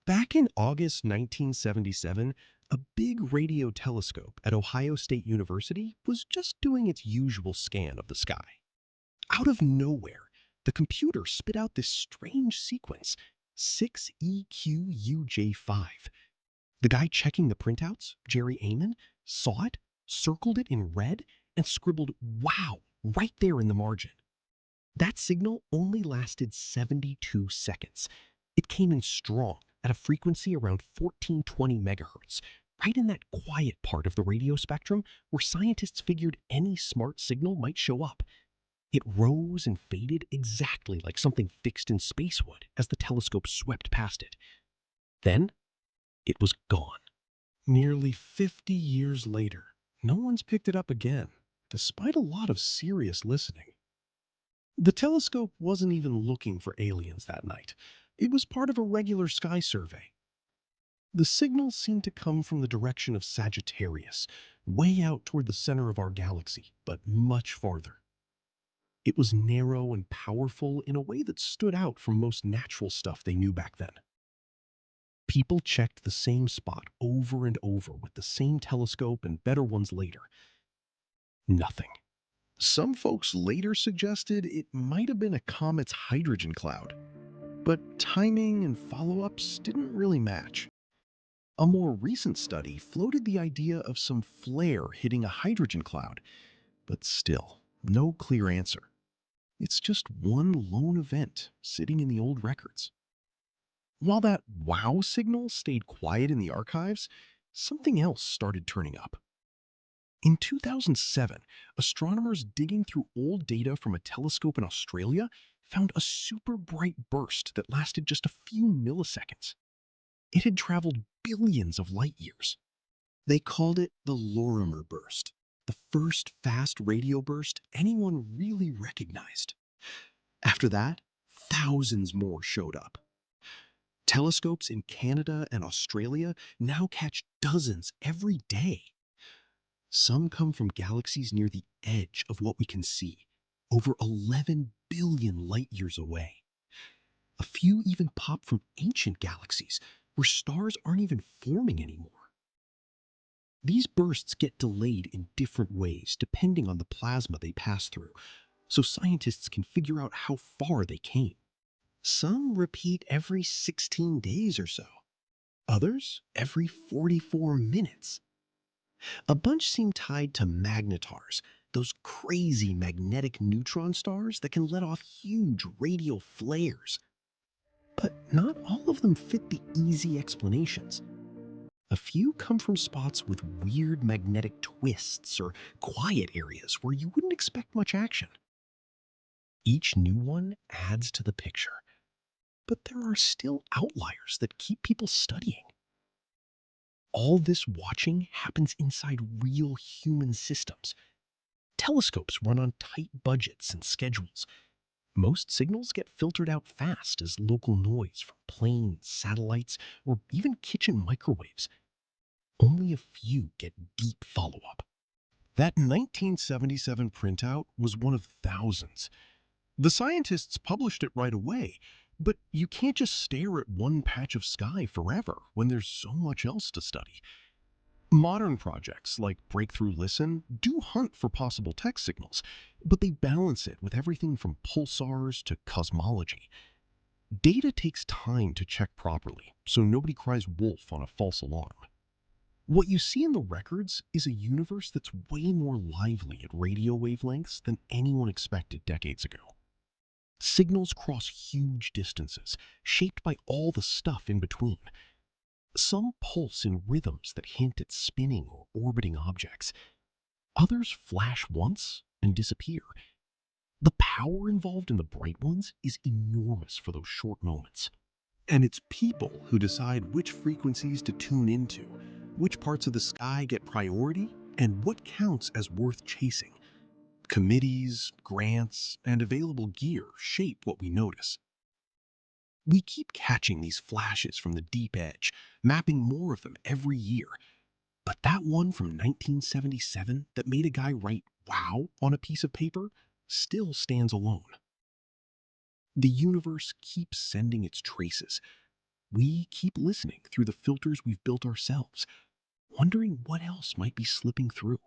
Back in August 1977, a big radio telescope at Ohio State University was just doing its usual scan of the sky. Out of nowhere, the computer spit out this strange sequence, 6EQUJ5. The guy checking the printouts, Jerry Amon, saw it, circled it in red, and scribbled "Wow" right there in the margin. That signal only lasted 72 seconds. It came in strong at a frequency around 1420 megahertz, right in that quiet part of the radio spectrum where scientists figured any smart signal might show up. It rose and faded exactly like something fixed in space would as the telescope swept past it. Then it was gone. Nearly 50 years later, no one's picked it up again, despite a lot of serious listening. The telescope wasn't even looking for aliens that night. It was part of a regular sky survey. The signal seemed to come from the direction of Sagittarius, way out toward the center of our galaxy, but much farther. It was narrow and powerful in a way that stood out from most natural stuff they knew back then. People checked the same spot over and over with the same telescope and better ones later. Nothing. Some folks later suggested it might have been a comet's hydrogen cloud, but timing and follow-ups didn't really match. A more recent study floated the idea of some flare hitting a hydrogen cloud, but still, no clear answer. It's just one lone event sitting in the old records. While that wow signal stayed quiet in the archives, something else started turning up. In 2007, astronomers digging through old data from a telescope in Australia found a super bright burst that lasted just a few milliseconds. It had traveled billions of light years. They called it the Lorimer burst, the first fast radio burst anyone really recognized. After that, thousands more showed up. Telescopes in Canada and Australia now catch dozens every day. Some come from galaxies near the edge of what we can see, over 11 billion light years away. A few even pop from ancient galaxies where stars aren't even forming anymore. These bursts get delayed in different ways depending on the plasma they pass through, so scientists can figure out how far they came. Some repeat every 16 days or so, others every 44 minutes. A bunch seem tied to magnetars, those crazy magnetic neutron stars that can let off huge radio flares. But not all of them fit the easy explanations. A few come from spots with weird magnetic twists or quiet areas where you wouldn't expect much action. Each new one adds to the picture, but there are still outliers that keep people studying. All this watching happens inside real human systems. Telescopes run on tight budgets and schedules. Most signals get filtered out fast as local noise from planes, satellites, or even kitchen microwaves. Only a few get deep follow-up. That 1977 printout was one of thousands. The scientists published it right away, but you can't just stare at one patch of sky forever when there's so much else to study. Modern projects like Breakthrough Listen do hunt for possible text signals, but they balance it with everything from pulsars to cosmology. Data takes time to check properly, so nobody cries wolf on a false alarm. What you see in the records is a universe that's way more lively at radio wavelengths than anyone expected decades ago. Signals cross huge distances, shaped by all the stuff in between. Some pulse in rhythms that hint at spinning or orbiting objects. Others flash once and disappear. The power involved in the bright ones is enormous for those short moments. And it's people who decide which frequencies to tune into, which parts of the sky get priority, and what counts as worth chasing. Committees, grants, and available gear shape what we notice. We keep catching these flashes from the deep edge, mapping more of them every year. But that one from 1977 that made a guy write "wow" on a piece of paper still stands alone. The universe keeps sending its traces, We keep listening through the filters we've built ourselves, wondering what else might be slipping through.